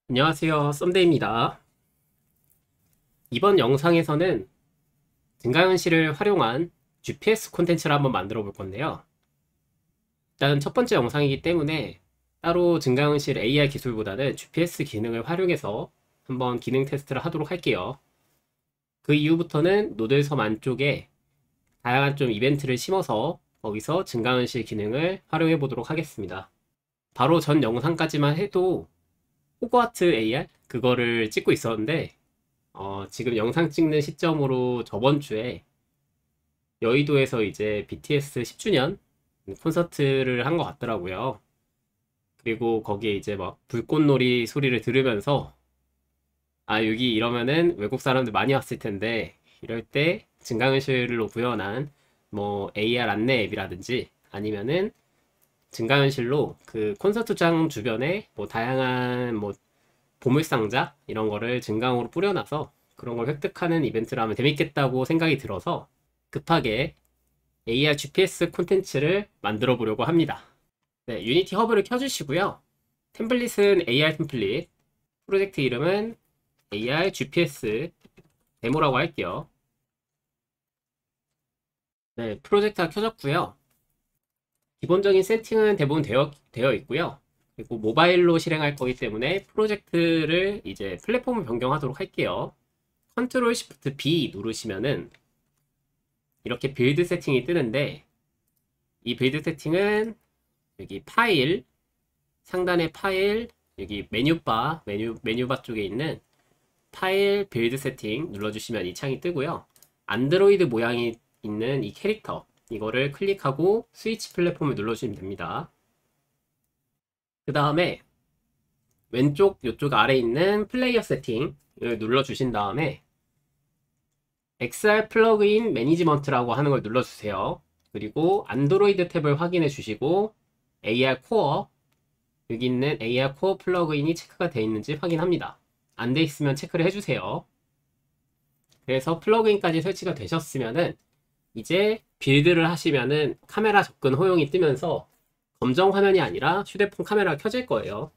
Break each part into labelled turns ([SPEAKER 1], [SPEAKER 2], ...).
[SPEAKER 1] 안녕하세요, 썸데이입니다. 이번 영상에서는 증강현실을 활용한 GPS 콘텐츠를 한번 만들어 볼 건데요. 일단 첫 번째 영상이기 때문에 따로 증강현실 AR 기술보다는 GPS 기능을 활용해서 한번 기능 테스트를 하도록 할게요. 그 이후부터는 노드 섬 안쪽에 다양한 좀 이벤트를 심어서 거기서 증강현실 기능을 활용해 보도록 하겠습니다. 바로 전 영상까지만 해도 호그와트 AR 그거를 찍고 있었는데 지금 영상 찍는 시점으로 저번 주에 여의도에서 이제 BTS 10주년 콘서트를 한 것 같더라고요. 그리고 거기에 이제 막 불꽃놀이 소리를 들으면서 아, 여기 이러면은 외국 사람들 많이 왔을 텐데 이럴 때 증강현실로 구현한 뭐 AR 안내 앱이라든지 아니면은 증강현실로 그 콘서트장 주변에 뭐 다양한 뭐 보물상자 이런 거를 증강으로 뿌려놔서 그런 걸 획득하는 이벤트를 하면 재밌겠다고 생각이 들어서 급하게 AR GPS 콘텐츠를 만들어 보려고 합니다. 네, 유니티 허브를 켜주시고요. 템플릿은 AR 템플릿, 프로젝트 이름은 AR GPS 데모라고 할게요. 네, 프로젝트가 켜졌고요. 기본적인 세팅은 대부분 되어 있고요. 그리고 모바일로 실행할 거기 때문에 프로젝트를 이제 플랫폼을 변경하도록 할게요. 컨트롤 시프트 B 누르시면은 이렇게 빌드 세팅이 뜨는데 이 빌드 세팅은 여기 파일 상단의 파일 여기 메뉴바 쪽에 있는 파일 빌드 세팅 눌러주시면 이 창이 뜨고요. 안드로이드 모양이 있는 이 캐릭터 이거를 클릭하고 스위치 플랫폼을 눌러주시면 됩니다. 그 다음에 왼쪽 이쪽 아래에 있는 플레이어 세팅을 눌러주신 다음에 XR 플러그인 매니지먼트라고 하는 걸 눌러주세요. 그리고 안드로이드 탭을 확인해 주시고 AR 코어 여기 있는 AR 코어 플러그인이 체크가 되어 있는지 확인합니다. 안 돼 있으면 체크를 해주세요. 그래서 플러그인까지 설치가 되셨으면은 이제 빌드를 하시면은 카메라 접근 허용이 뜨면서 검정 화면이 아니라 휴대폰 카메라가 켜질 거예요.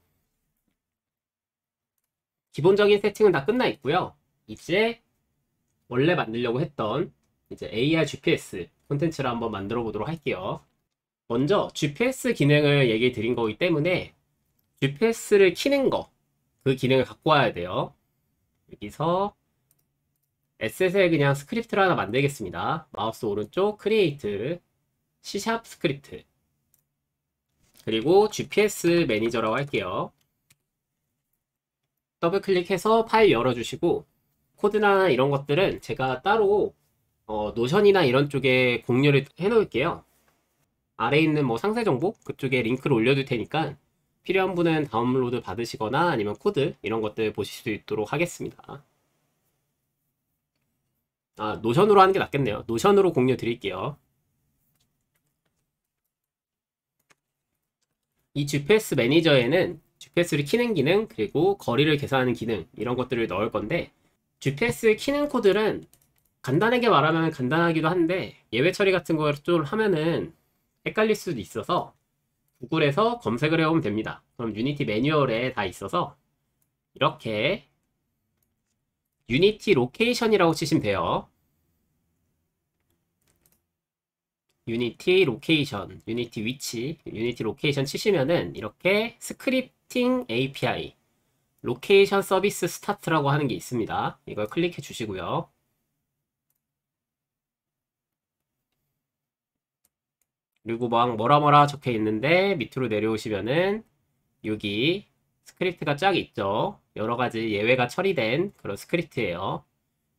[SPEAKER 1] 기본적인 세팅은 다 끝나 있고요. 이제 원래 만들려고 했던 이제 AR GPS 콘텐츠를 한번 만들어 보도록 할게요. 먼저 GPS 기능을 얘기 드린 거기 때문에 GPS를 키는 거, 그 기능을 갖고 와야 돼요. 여기서 S에 그냥 스크립트를 하나 만들겠습니다. 마우스 오른쪽 크리에이트 C# 스크립트 그리고 GPS 매니저라고 할게요. 더블 클릭해서 파일 열어주시고 코드나 이런 것들은 제가 따로 노션이나 이런 쪽에 공유를 해 놓을게요. 아래에 있는 뭐 상세 정보 그쪽에 링크를 올려둘 테니까 필요한 분은 다운로드 받으시거나 아니면 코드 이런 것들 보실 수 있도록 하겠습니다. 아, 노션으로 하는 게 낫겠네요. 노션으로 공유 드릴게요. 이 GPS 매니저에는 GPS를 키는 기능 그리고 거리를 계산하는 기능 이런 것들을 넣을 건데 GPS 키는 코드는 간단하게 말하면 간단하기도 한데 예외 처리 같은 걸 좀 하면은 헷갈릴 수도 있어서 구글에서 검색을 해오면 됩니다. 그럼 유니티 매뉴얼에 다 있어서 이렇게 유니티 로케이션이라고 치시면 돼요. 유니티 로케이션, 유니티 위치, 유니티 로케이션 치시면은 이렇게 스크립팅 API, 로케이션 서비스 스타트라고 하는 게 있습니다. 이걸 클릭해 주시고요. 그리고 막 뭐라 적혀 있는데 밑으로 내려오시면은 여기 스크립트가 쫙 있죠. 여러 가지 예외가 처리된 그런 스크립트예요.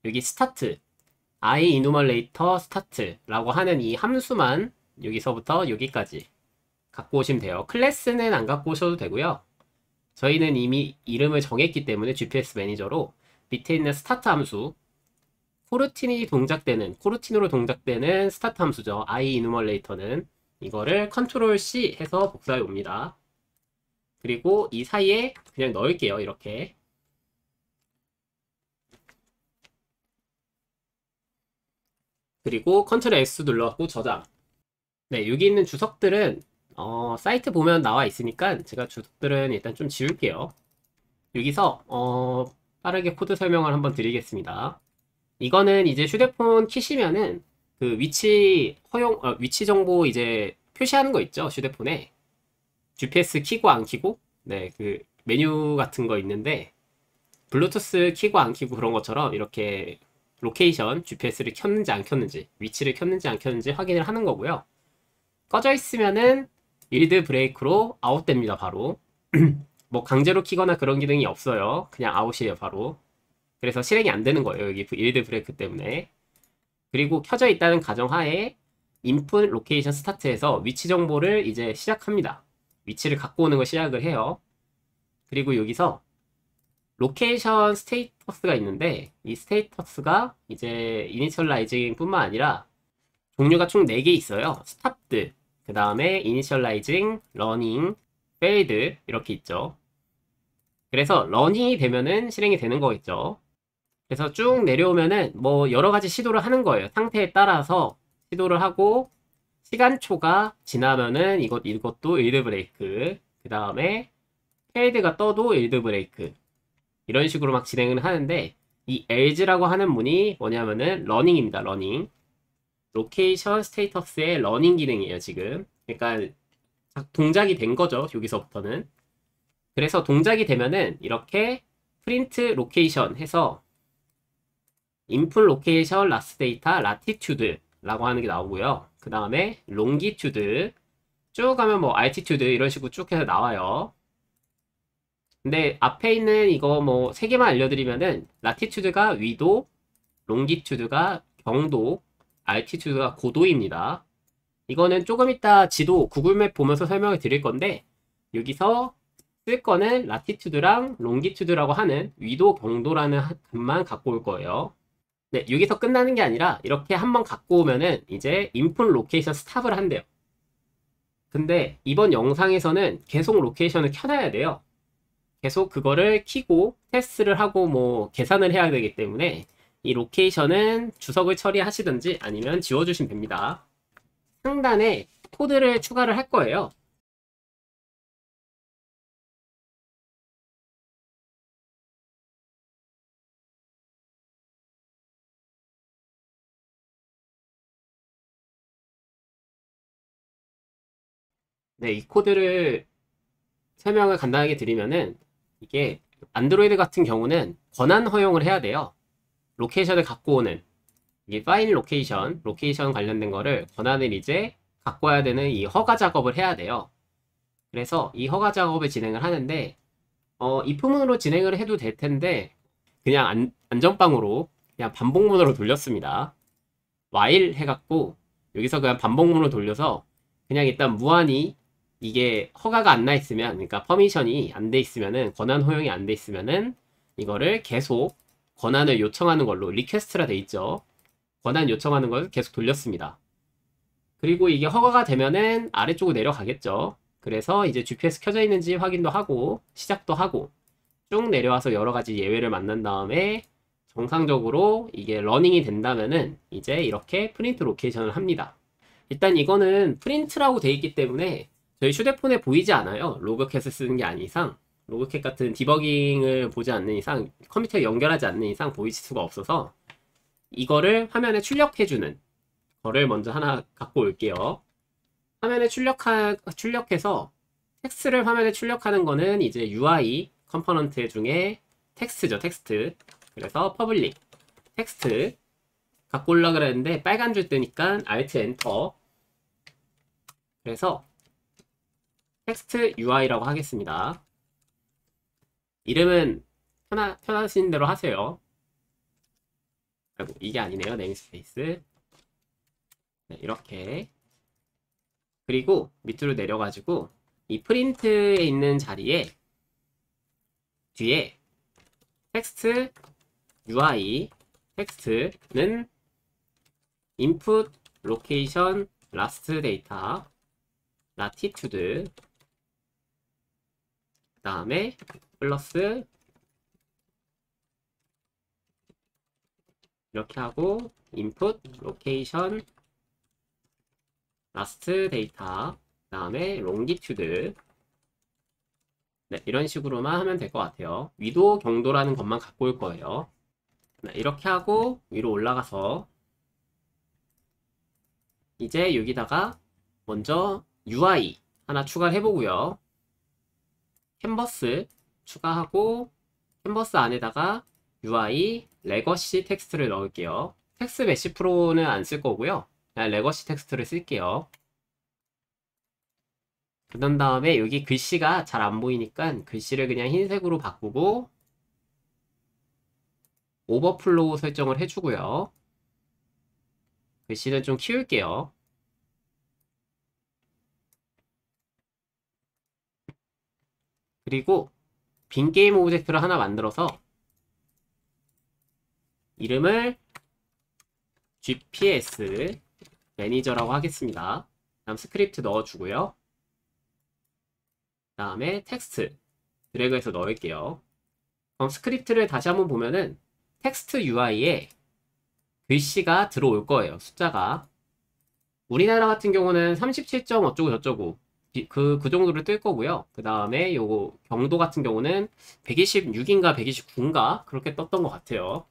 [SPEAKER 1] 여기 스타트, I enumerator start라고 하는 이 함수만 여기서부터 여기까지 갖고 오시면 돼요. 클래스는 안 갖고 오셔도 되고요. 저희는 이미 이름을 정했기 때문에 GPS 매니저로 밑에 있는 스타트 함수 코르틴으로 동작되는 스타트 함수죠. I enumerator는 이거를 컨트롤 C 해서 복사해 옵니다. 그리고 이 사이에 그냥 넣을게요. 이렇게. 그리고 컨트롤 S 눌러갖고 저장. 네, 여기 있는 주석들은 사이트 보면 나와 있으니까 제가 주석들은 일단 좀 지울게요. 여기서 빠르게 코드 설명을 한번 드리겠습니다. 이거는 이제 휴대폰 키시면은 그 위치 정보 이제 표시하는 거 있죠, 휴대폰에. GPS 키고 안 키고, 네, 그 메뉴 같은 거 있는데, 블루투스 키고 안 키고 그런 것처럼 이렇게 로케이션, GPS를 켰는지 안 켰는지, 위치를 켰는지 안 켰는지 확인을 하는 거고요. 꺼져 있으면은 일드 브레이크로 아웃됩니다, 바로. 뭐 강제로 키거나 그런 기능이 없어요. 그냥 아웃이에요, 바로. 그래서 실행이 안 되는 거예요, 여기 일드 브레이크 때문에. 그리고 켜져 있다는 가정하에 인풋 로케이션 스타트에서 위치 정보를 이제 시작합니다. 위치를 갖고 오는 걸 시작을 해요. 그리고 여기서 로케이션 스테이터스가 있는데, 이 스테이터스가 이제 이니셜라이징 뿐만 아니라 종류가 총 4개 있어요. 스탑드, 그 다음에 이니셜라이징, 러닝, 페이드 이렇게 있죠. 그래서 러닝이 되면은 실행이 되는 거겠죠. 그래서 쭉 내려오면은 뭐 여러 가지 시도를 하는 거예요. 상태에 따라서 시도를 하고, 시간초가 지나면은 이것도 일드 브레이크, 그 다음에 페이드가 떠도 일드 브레이크, 이런 식으로 막 진행을 하는데, 이 else라고 하는 문이 뭐냐면은 러닝입니다. 러닝. 로케이션 스테이터스의 러닝 기능이에요, 지금. 그러니까 동작이 된 거죠, 여기서부터는. 그래서 동작이 되면은 이렇게 프린트 로케이션 해서 인풋 로케이션 라스트 데이터 라티튜드라고 하는 게 나오고요. 그 다음에 롱기튜드 쭉 가면 뭐 알티튜드 이런 식으로 쭉 해서 나와요. 근데 앞에 있는 이거 뭐 3개만 알려드리면은 라티튜드가 위도, 롱기튜드가 경도, 알티튜드가 고도입니다. 이거는 조금 이따 지도 구글맵 보면서 설명을 드릴 건데, 여기서 쓸 거는 라티튜드랑 롱기튜드라고 하는 위도, 경도라는 값만 갖고 올 거예요. 네, 여기서 끝나는 게 아니라 이렇게 한번 갖고 오면은 이제 인풋 로케이션 스탑을 한대요. 근데 이번 영상에서는 계속 로케이션을 켜놔야 돼요. 계속 그거를 키고 테스트를 하고 뭐 계산을 해야 되기 때문에 이 로케이션은 주석을 처리하시든지 아니면 지워주시면 됩니다. 상단에 코드를 추가를 할 거예요. 네, 이 코드를 설명을 간단하게 드리면은, 이게 안드로이드 같은 경우는 권한 허용을 해야 돼요. 로케이션을 갖고 오는, 이게 파일 로케이션 관련된 거를 권한을 이제 갖고 와야 되는 이 허가 작업을 해야 돼요. 그래서 이 허가 작업을 진행을 하는데, if문으로 진행을 해도 될 텐데, 그냥 안전빵으로 그냥 반복문으로 돌렸습니다. while 해갖고 여기서 그냥 반복문으로 돌려서 그냥 일단 무한히 이게 허가가 안 나 있으면, 그러니까 퍼미션이 안 돼 있으면은, 권한 허용이 안 돼 있으면은 이거를 계속 권한을 요청하는 걸로, 리퀘스트라 돼 있죠. 권한 요청하는 걸 계속 돌렸습니다. 그리고 이게 허가가 되면은 아래쪽으로 내려가겠죠. 그래서 이제 GPS 켜져 있는지 확인도 하고 시작도 하고 쭉 내려와서 여러 가지 예외를 만난 다음에 정상적으로 이게 러닝이 된다면은 이제 이렇게 프린트 로케이션을 합니다. 일단 이거는 프린트라고 돼 있기 때문에 저희 휴대폰에 보이지 않아요. 로그캣을 쓰는 게 아닌 이상, 로그캣 같은 디버깅을 보지 않는 이상, 컴퓨터에 연결하지 않는 이상 보일 수가 없어서 이거를 화면에 출력해주는 거를 먼저 하나 갖고 올게요. 화면에 출력해서 텍스트를 화면에 출력하는 거는 이제 UI 컴포넌트 중에 텍스트죠, 텍스트. 그래서 퍼블릭 텍스트 갖고 올라 그랬는데 빨간 줄 뜨니까 Alt 엔터. 그래서 텍스트 UI라고 하겠습니다. 이름은 편하신 대로 하세요. 아이고, 이게 아니네요. 네임스페이스. 네, 이렇게. 그리고 밑으로 내려가지고 이 프린트에 있는 자리에 뒤에 텍스트 UI 텍스트는 input location last data latitude 그 다음에 플러스 이렇게 하고 input location last data 그 다음에 longitude 네, 이런 식으로만 하면 될 것 같아요. 위도 경도라는 것만 갖고 올 거예요. 네, 이렇게 하고 위로 올라가서 이제 여기다가 먼저 UI 하나 추가를 해보고요. 캔버스 추가하고 캔버스 안에다가 UI 레거시 텍스트를 넣을게요. 텍스트 메시 프로는 안 쓸 거고요. 그냥 레거시 텍스트를 쓸게요. 그런 다음에 여기 글씨가 잘 안 보이니까 글씨를 그냥 흰색으로 바꾸고 오버플로우 설정을 해주고요. 글씨는 좀 키울게요. 그리고 빈 게임 오브젝트를 하나 만들어서 이름을 GPS 매니저라고 하겠습니다. 다음 스크립트 넣어주고요. 다음에 텍스트 드래그해서 넣을게요. 그럼 스크립트를 다시 한번 보면은 텍스트 UI에 글씨가 들어올 거예요. 숫자가. 우리나라 같은 경우는 37점 어쩌고 저쩌고 그 정도를 뜰 거고요. 그 다음에 요거 경도 같은 경우는 126인가 129인가 그렇게 떴던 것 같아요.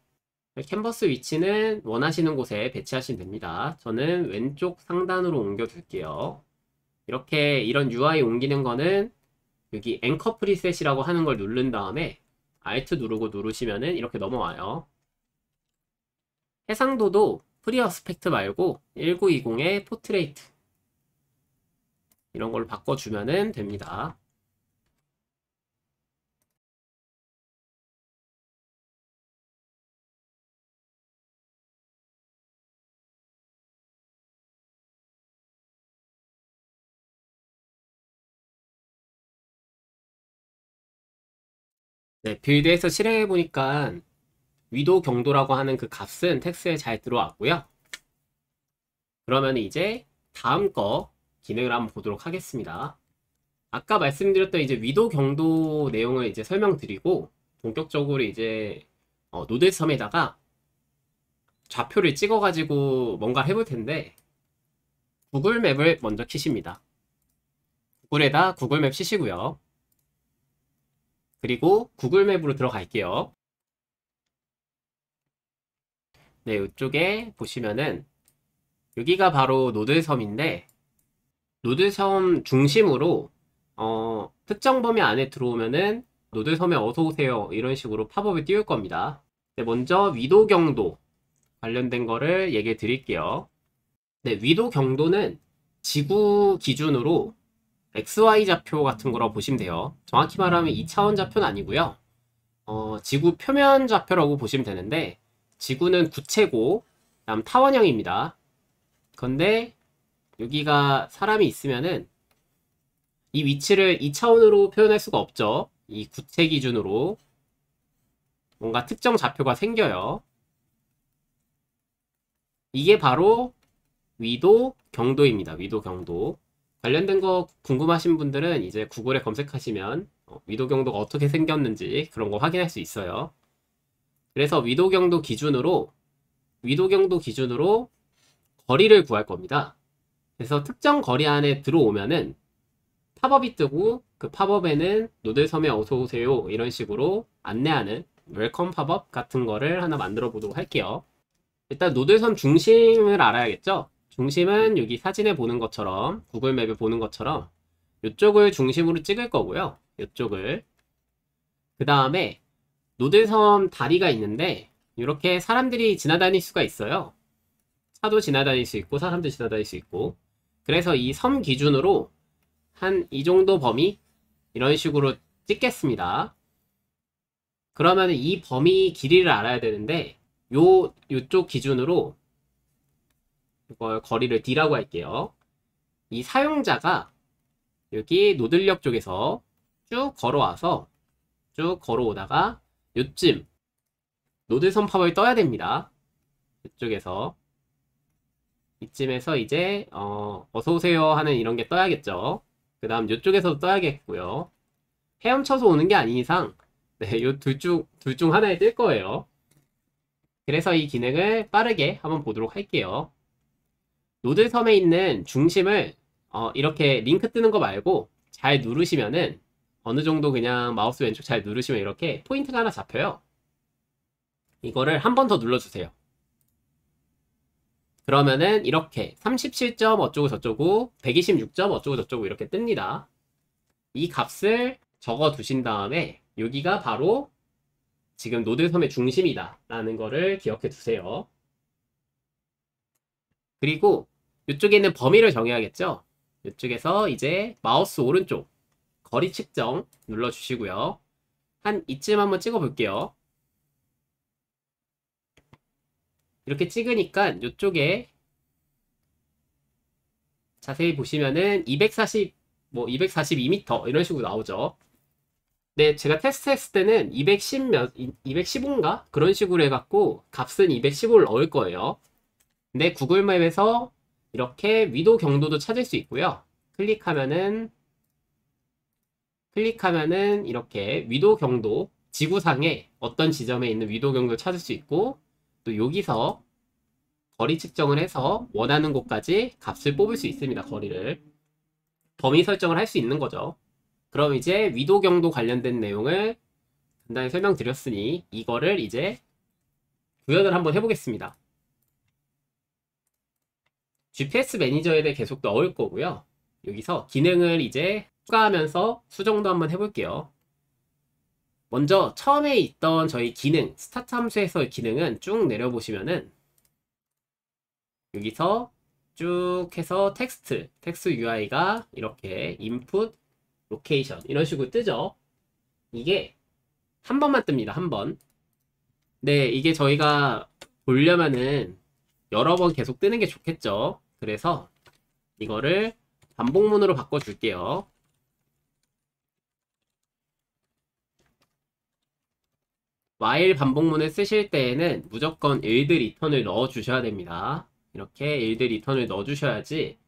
[SPEAKER 1] 캔버스 위치는 원하시는 곳에 배치하시면 됩니다. 저는 왼쪽 상단으로 옮겨 둘게요. 이렇게 이런 UI 옮기는 거는 여기 앵커 프리셋이라고 하는 걸 누른 다음에 Alt 누르고 누르시면은 이렇게 넘어와요. 해상도도 프리어스펙트 말고 1920의 포트레이트 이런 걸로 바꿔주면 됩니다. 네, 빌드에서 실행해보니까 위도 경도라고 하는 그 값은 텍스트에 잘 들어왔고요. 그러면 이제 다음 거 기능을 한번 보도록 하겠습니다. 아까 말씀드렸던 이제 위도 경도 내용을 이제 설명드리고 본격적으로 이제 노드섬에다가 좌표를 찍어가지고 뭔가 해볼 텐데 구글 맵을 먼저 키십니다. 구글에다 구글 맵 치시고요. 그리고 구글 맵으로 들어갈게요. 네, 이쪽에 보시면은 여기가 바로 노드섬인데 노드섬 중심으로 특정 범위 안에 들어오면은 노드섬에 어서오세요 이런 식으로 팝업이 띄울 겁니다. 네, 먼저 위도 경도 관련된 거를 얘기해 드릴게요. 네, 위도 경도는 지구 기준으로 XY 좌표 같은 거라고 보시면 돼요. 정확히 말하면 2차원 좌표는 아니고요. 지구 표면 좌표라고 보시면 되는데 지구는 구체고 다음 타원형입니다. 근데 여기가 사람이 있으면은 이 위치를 2차원으로 표현할 수가 없죠. 이 구체 기준으로 뭔가 특정 좌표가 생겨요. 이게 바로 위도 경도입니다. 위도 경도. 관련된 거 궁금하신 분들은 이제 구글에 검색하시면 위도 경도가 어떻게 생겼는지 그런 거 확인할 수 있어요. 그래서 위도 경도 기준으로 거리를 구할 겁니다. 그래서 특정 거리 안에 들어오면은 팝업이 뜨고 그 팝업에는 노드섬에 어서오세요 이런 식으로 안내하는 웰컴 팝업 같은 거를 하나 만들어 보도록 할게요. 일단 노드섬 중심을 알아야겠죠. 중심은 여기 사진에 보는 것처럼 구글 맵에 보는 것처럼 이쪽을 중심으로 찍을 거고요. 이쪽을 그 다음에 노드섬 다리가 있는데 이렇게 사람들이 지나다닐 수가 있어요. 차도 지나다닐 수 있고 사람도 지나다닐 수 있고 그래서 이 섬 기준으로 한 이 정도 범위 이런 식으로 찍겠습니다. 그러면 이 범위 길이를 알아야 되는데 요쪽 기준으로 이걸 거리를 D라고 할게요. 이 사용자가 여기 노들역 쪽에서 쭉 걸어오다가 요쯤 노드섬 팝업이 떠야 됩니다. 이쪽에서 이쯤에서 이제 어서오세요 하는 이런 게 떠야겠죠. 그 다음 이쪽에서도 떠야겠고요. 헤엄쳐서 오는 게 아닌 이상 네, 요 둘 중 하나에 뜰 거예요. 그래서 이 기능을 빠르게 한번 보도록 할게요. 노드섬에 있는 중심을 이렇게 링크 뜨는 거 말고 잘 누르시면은 어느 정도 그냥 마우스 왼쪽 잘 누르시면 이렇게 포인트가 하나 잡혀요. 이거를 한 번 더 눌러주세요. 그러면은 이렇게 37점 어쩌고 저쩌고 126점 어쩌고 저쩌고 이렇게 뜹니다. 이 값을 적어 두신 다음에 여기가 바로 지금 노드섬의 중심이다 라는 거를 기억해 두세요. 그리고 이쪽에 있는 범위를 정해야겠죠. 이쪽에서 이제 마우스 오른쪽 거리 측정 눌러주시고요. 한 이쯤 한번 찍어 볼게요. 이렇게 찍으니까 이쪽에 자세히 보시면은 240, 242m 이런 식으로 나오죠. 네, 제가 테스트했을 때는 215인가? 그런 식으로 해갖고 값은 215를 넣을 거예요. 근데 구글맵에서 이렇게 위도 경도도 찾을 수 있고요. 클릭하면은 이렇게 위도 경도, 지구상에 어떤 지점에 있는 위도 경도를 찾을 수 있고, 또 여기서 거리 측정을 해서 원하는 곳까지 값을 뽑을 수 있습니다. 거리를. 범위 설정을 할 수 있는 거죠. 그럼 이제 위도 경도 관련된 내용을 간단히 설명드렸으니 이거를 이제 구현을 한번 해보겠습니다. GPS 매니저에 계속 넣을 거고요. 여기서 기능을 이제 추가하면서 수정도 한번 해볼게요. 먼저 처음에 있던 저희 기능, 스타트 함수에서의 기능은 쭉 내려보시면은 여기서 쭉 해서 텍스트 UI가 이렇게 input, location 이런 식으로 뜨죠. 이게 한 번만 뜹니다. 한 번. 네, 이게 저희가 보려면은 여러 번 계속 뜨는 게 좋겠죠. 그래서 이거를 반복문으로 바꿔줄게요. while 반복문을 쓰실 때에는 무조건 일드 리턴을 넣어 주셔야 됩니다. 이렇게 일드 리턴을 넣어 주셔야지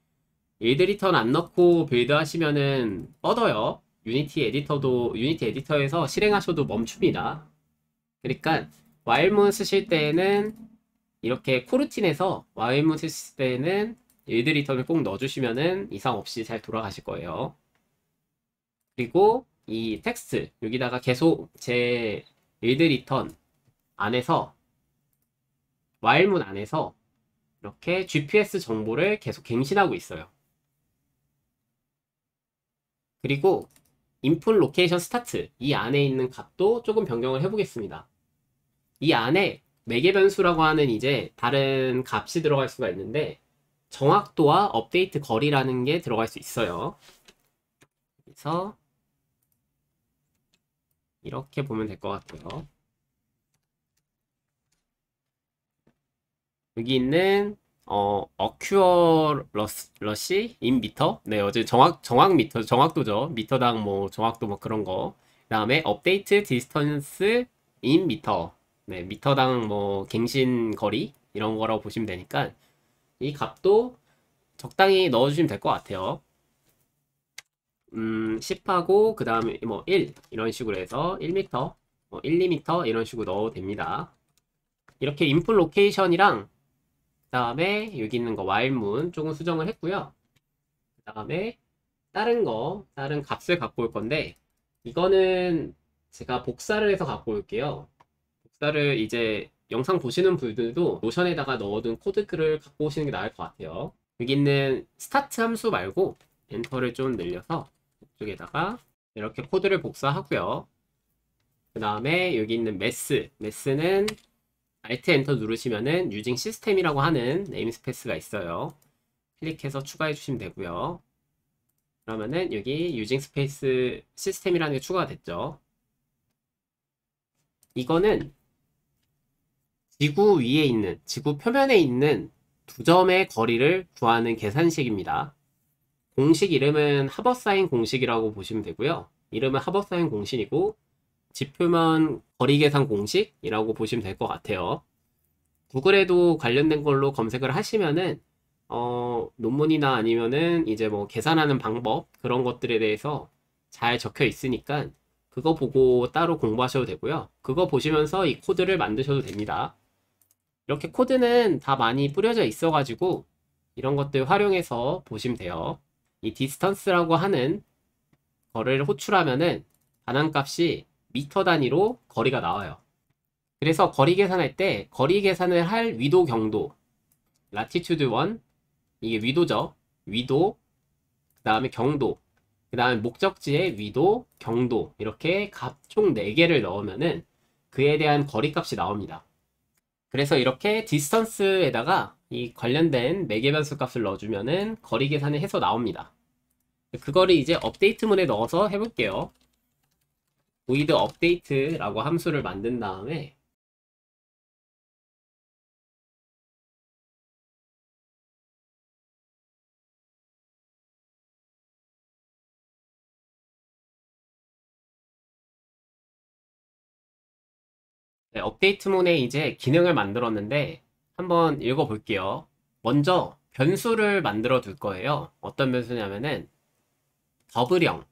[SPEAKER 1] 일드 리턴 안 넣고 빌드 하시면은 뻗어요. 유니티 에디터에서 실행하셔도 멈춥니다. 그러니까 while문 쓰실 때에는 이렇게 코르틴에서 while문 쓰실 때에는 일드 리턴을 꼭 넣어주시면은 이상 없이 잘 돌아가실 거예요. 그리고 이 텍스트 여기다가 계속 제 일드 리턴 안에서 while문 안에서 이렇게 GPS 정보를 계속 갱신하고 있어요. 그리고 input location start 이 안에 있는 값도 조금 변경을 해보겠습니다. 이 안에 매개 변수라고 하는 이제 다른 값이 들어갈 수가 있는데 정확도와 업데이트 거리라는 게 들어갈 수 있어요. 그래서 이렇게 보면 될 것 같아요. 여기 있는 어큐어러시 인 미터. 네, 어제 정확 미터, 정확도죠. 미터당 뭐 정확도 뭐 그런 거. 그다음에 업데이트 디스턴스 인 미터. 네, 미터당 뭐 갱신 거리 이런 거라고 보시면 되니까 이 값도 적당히 넣어주시면 될 것 같아요. 10하고 그 다음에 뭐 1 이런 식으로 해서 1m, 1, 2m 이런 식으로 넣어도 됩니다. 이렇게 인풋 로케이션이랑 그 다음에 여기 있는 거 while문 조금 수정을 했고요. 그 다음에 다른 값을 갖고 올 건데 이거는 제가 복사를 해서 갖고 올게요. 복사를 이제 영상 보시는 분들도 노션에다가 넣어둔 코드글을 갖고 오시는 게 나을 것 같아요. 여기 있는 스타트 함수 말고 엔터를 좀 늘려서 이쪽에다가 이렇게 코드를 복사하고요. 그 다음에 여기 있는 매스는 Alt 엔터 누르시면은 using system이라고 하는 네임스페이스가 있어요. 클릭해서 추가해 주시면 되고요. 그러면은 여기 using space system이라는 게 추가가 됐죠. 이거는 지구 위에 있는, 지구 표면에 있는 두 점의 거리를 구하는 계산식입니다. 공식 이름은 하버사인 공식이라고 보시면 되고요. 이름은 하버사인 공식이고 지표면 거리 계산 공식이라고 보시면 될 것 같아요. 구글에도 관련된 걸로 검색을 하시면은 논문이나 아니면은 이제 뭐 계산하는 방법 그런 것들에 대해서 잘 적혀 있으니까 그거 보고 따로 공부하셔도 되고요. 그거 보시면서 이 코드를 만드셔도 됩니다. 이렇게 코드는 다 많이 뿌려져 있어가지고 이런 것들 활용해서 보시면 돼요. 이 디스턴스라고 하는 거를 호출하면은 반환값이 미터 단위로 거리가 나와요. 그래서 거리 계산할 때 거리 계산을 할 위도 경도 라티튜드 1 이게 위도죠. 위도 그 다음에 경도 그 다음에 목적지의 위도 경도 이렇게 값 총 4개를 넣으면은 그에 대한 거리 값이 나옵니다. 그래서 이렇게 디스턴스에다가 이 관련된 매개변수 값을 넣어주면은 거리 계산을 해서 나옵니다. 그거를 이제 업데이트문에 넣어서 해볼게요. void update라고 함수를 만든 다음에 네, 업데이트문에 이제 기능을 만들었는데 한번 읽어볼게요. 먼저 변수를 만들어 둘 거예요. 어떤 변수냐면은 더블형.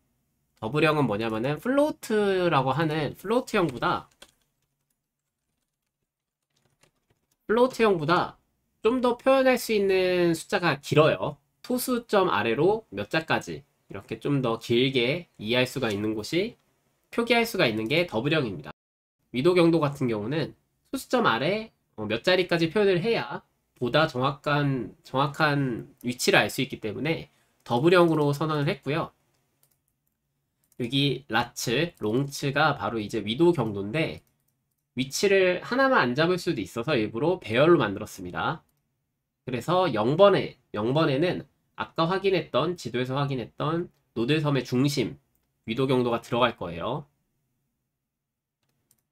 [SPEAKER 1] 더블형은 뭐냐면은 플로트라고 하는 플로트형보다 좀 더 표현할 수 있는 숫자가 길어요. 소수점 아래로 몇 자까지 이렇게 좀 더 길게 이해할 수가 있는 곳이 표기할 수가 있는 게 더블형입니다. 위도 경도 같은 경우는 소수점 아래 몇 자리까지 표현을 해야 보다 정확한 위치를 알 수 있기 때문에 더블형으로 선언을 했고요. 여기 라츠, 롱츠가 바로 이제 위도 경도인데 위치를 하나만 안 잡을 수도 있어서 일부러 배열로 만들었습니다. 그래서 0번에는 아까 지도에서 확인했던 노들섬의 중심, 위도 경도가 들어갈 거예요.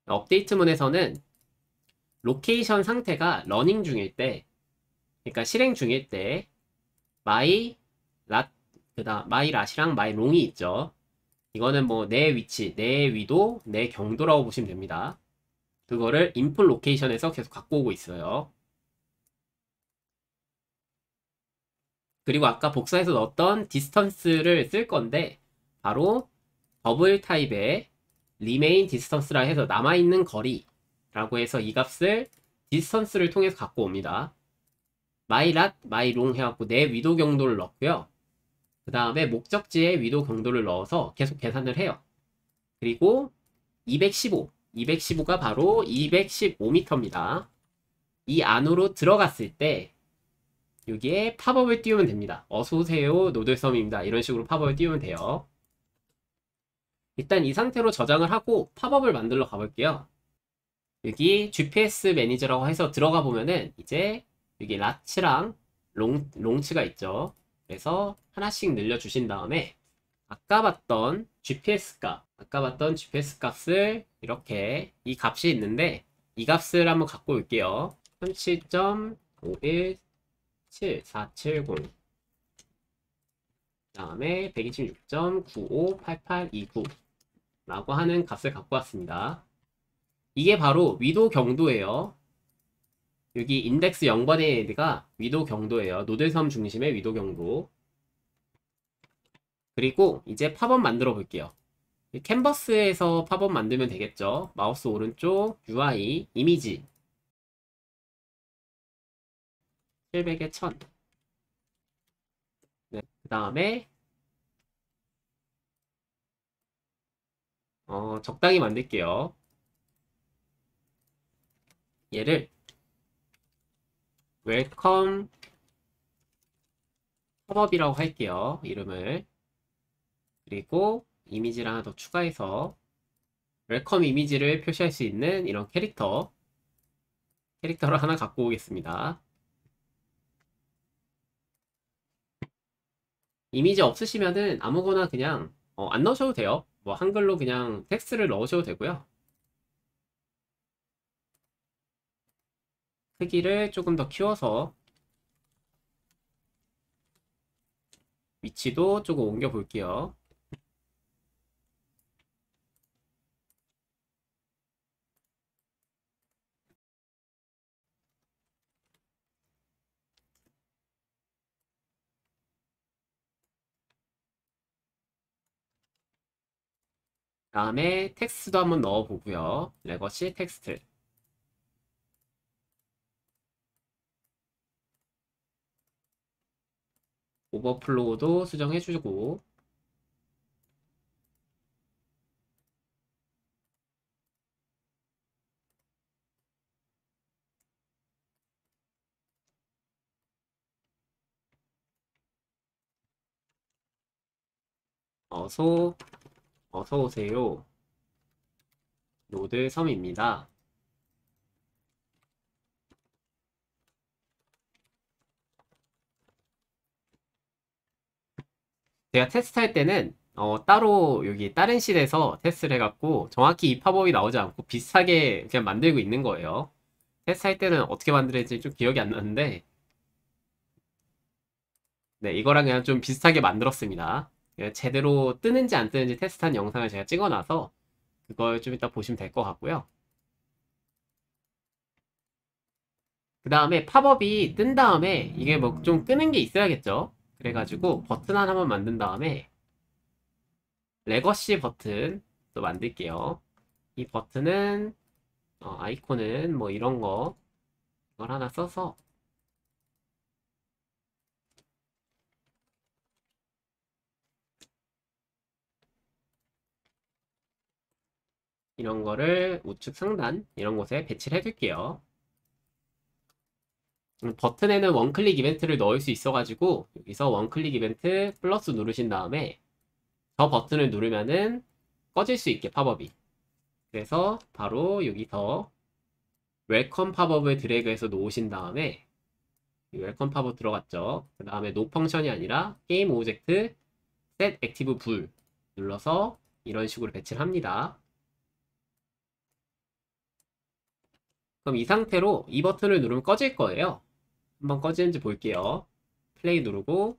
[SPEAKER 1] 업데이트문에서는 로케이션 상태가 러닝 중일 때, 그러니까 실행 중일 때, 마이 랏이랑 마이 롱이 있죠. 이거는 뭐 내 위치, 내 위도, 내 경도라고 보시면 됩니다. 그거를 인풋 로케이션에서 계속 갖고 오고 있어요. 그리고 아까 복사해서 넣었던 디스턴스를 쓸 건데 바로 더블 타입의 remain distance라 해서 남아있는 거리라고 해서 이 값을 디스턴스를 통해서 갖고 옵니다. mylat, myLong 해갖고 내 위도 경도를 넣고요. 그 다음에 목적지의 위도 경도를 넣어서 계속 계산을 해요. 그리고 215가 바로 215m입니다. 이 안으로 들어갔을 때 여기에 팝업을 띄우면 됩니다. 어서오세요 노들섬입니다. 이런 식으로 팝업을 띄우면 돼요. 일단 이 상태로 저장을 하고 팝업을 만들러 가볼게요. 여기 GPS 매니저라고 해서 들어가 보면은 이제 여기 라츠랑 롱츠가 있죠. 그래서 하나씩 늘려주신 다음에 아까 봤던 GPS 값을 이렇게 이 값이 있는데 이 값을 한번 갖고 올게요. 37.517,470 다음에 126.958829 라고 하는 값을 갖고 왔습니다. 이게 바로 위도 경도예요. 여기 인덱스 0번의 애가 위도 경도예요. 노들섬 중심의 위도 경도. 그리고 이제 팝업 만들어 볼게요. 캔버스에서 팝업 만들면 되겠죠. 마우스 오른쪽 UI 이미지 700에 1000. 네, 그 다음에 적당히 만들게요. 얘를 웰컴 팝업이라고 할게요. 이름을. 그리고 이미지를 하나 더 추가해서 웰컴 이미지를 표시할 수 있는 이런 캐릭터를 하나 갖고 오겠습니다. 이미지 없으시면은 아무거나 그냥 안 넣으셔도 돼요. 뭐 한글로 그냥 텍스트를 넣으셔도 되고요. 크기를 조금 더 키워서 위치도 조금 옮겨 볼게요. 다음에 텍스트도 한번 넣어 보고요. 레거시 텍스트. 오버플로우도 수정해 주고 어서 오세요. 노드 섬입니다. 제가 테스트할 때는 따로 여기 다른 실에서 테스트를 해갖고 정확히 이 팝업이 나오지 않고 비슷하게 그냥 만들고 있는 거예요. 테스트할 때는 어떻게 만들었는지 좀 기억이 안 나는데 네, 이거랑 그냥 좀 비슷하게 만들었습니다. 그냥 제대로 뜨는지 안 뜨는지 테스트한 영상을 제가 찍어놔서 그걸 좀 이따 보시면 될 것 같고요. 그 다음에 팝업이 뜬 다음에 이게 뭐 좀 끄는 게 있어야겠죠? 그래가지고 버튼 하나만 만든 다음에 레거시 버튼 또 만들게요. 이 버튼은 아이콘은 뭐 이런 거 이걸 하나 써서 이런 거를 우측 상단 이런 곳에 배치를 해둘게요. 버튼에는 원클릭 이벤트를 넣을 수 있어가지고 여기서 원클릭 이벤트 플러스 누르신 다음에 저 버튼을 누르면은 꺼질 수 있게 팝업이. 그래서 바로 여기서 웰컴 팝업을 드래그해서 놓으신 다음에 웰컴 팝업 들어갔죠. 그 다음에 노 펑션이 아니라 게임 오브젝트 set 액티브 불 눌러서 이런 식으로 배치를 합니다. 그럼 이 상태로 이 버튼을 누르면 꺼질 거예요. 한번 꺼지는지 볼게요. 플레이 누르고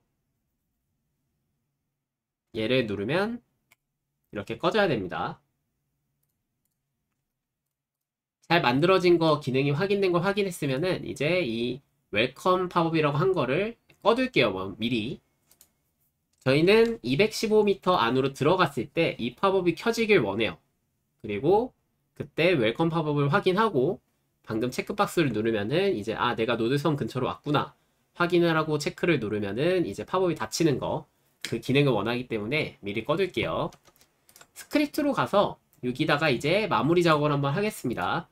[SPEAKER 1] 얘를 누르면 이렇게 꺼져야 됩니다. 잘 만들어진 거 기능이 확인된 걸 확인했으면은 이제 이 웰컴 팝업이라고 한 거를 꺼둘게요. 뭐 미리. 저희는 215m 안으로 들어갔을 때 이 팝업이 켜지길 원해요. 그리고 그때 웰컴 팝업을 확인하고 방금 체크박스를 누르면은 이제 내가 노드섬 근처로 왔구나 확인을 하고 체크를 누르면은 이제 팝업이 닫히는 거 그 기능을 원하기 때문에 미리 꺼둘게요. 스크립트로 가서 여기다가 이제 마무리 작업을 한번 하겠습니다.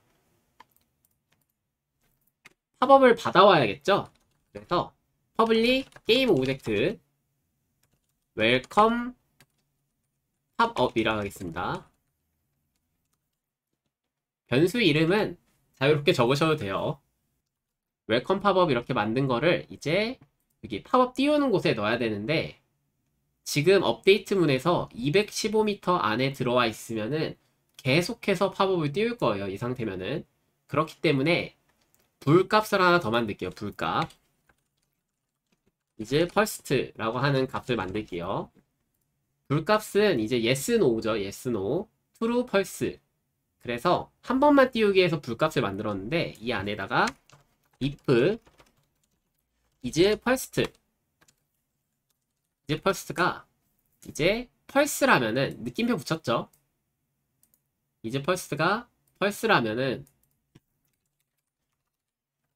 [SPEAKER 1] 팝업을 받아와야겠죠? 그래서 퍼블릭 게임 오브젝트 웰컴 팝업이라고 하겠습니다. 변수 이름은 자유롭게 적으셔도 돼요. 웰컴 팝업 이렇게 만든 거를 이제 여기 팝업 띄우는 곳에 넣어야 되는데 지금 업데이트문에서 215m 안에 들어와 있으면은 계속해서 팝업을 띄울 거예요. 이 상태면은. 그렇기 때문에 불값을 하나 더 만들게요. 불값. 이제 first라고 하는 값을 만들게요. 불값은 이제 yes, no죠. yes, no. true, false. 그래서 한 번만 띄우기 위해서 불값을 만들었는데 이 안에다가 if is first is first가 이제 펄스라면은 느낌표 붙였죠. is first가 펄스라면은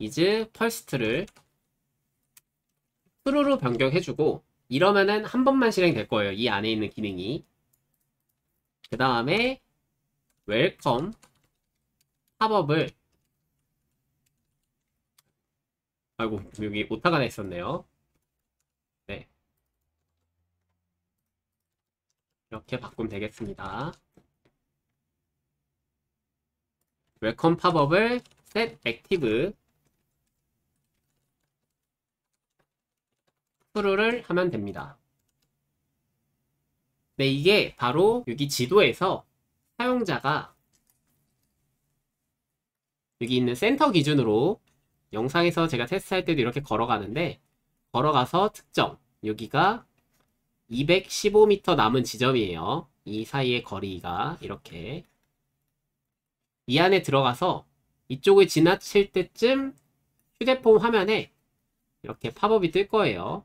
[SPEAKER 1] is first를 true로 변경해주고 이러면은 한 번만 실행될 거예요. 이 안에 있는 기능이. 그 다음에 웰컴 팝업을 아이고 여기 오타가 나 있었네요. 네, 이렇게 바꾸면 되겠습니다. 웰컴 팝업을 set active true를 하면 됩니다. 네, 이게 바로 여기 지도에서 사용자가 여기 있는 센터 기준으로 영상에서 제가 테스트할 때도 이렇게 걸어가는데 걸어가서 특정 여기가 215m 남은 지점이에요. 이 사이의 거리가 이렇게 이 안에 들어가서 이쪽을 지나칠 때쯤 휴대폰 화면에 이렇게 팝업이 뜰 거예요.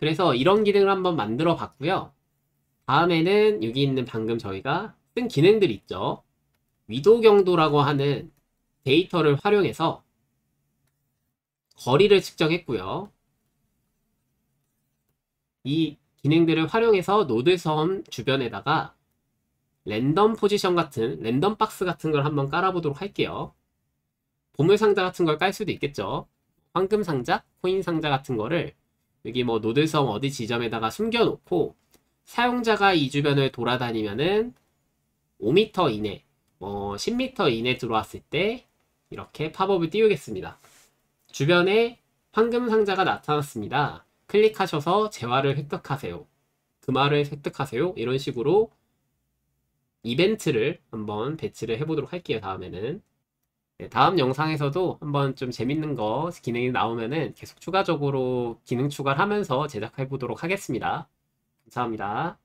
[SPEAKER 1] 그래서 이런 기능을 한번 만들어 봤고요. 다음에는 여기 있는 방금 저희가 쓴 기능들이 있죠. 위도 경도라고 하는 데이터를 활용해서 거리를 측정했고요. 이 기능들을 활용해서 노드섬 주변에다가 랜덤 포지션 같은 랜덤 박스 같은 걸 한번 깔아보도록 할게요. 보물 상자 같은 걸 깔 수도 있겠죠. 황금 상자, 코인 상자 같은 거를 여기 뭐 노드섬 어디 지점에다가 숨겨놓고 사용자가 이 주변을 돌아다니면은 5m 이내, 10m 이내 들어왔을 때 이렇게 팝업을 띄우겠습니다. 주변에 황금 상자가 나타났습니다. 클릭하셔서 재화를 획득하세요. 금화를 획득하세요. 이런 식으로 이벤트를 한번 배치를 해보도록 할게요. 다음에는. 네, 다음 영상에서도 한번 좀 재밌는 거 기능이 나오면은 계속 추가적으로 기능 추가를 하면서 제작해 보도록 하겠습니다. 감사합니다.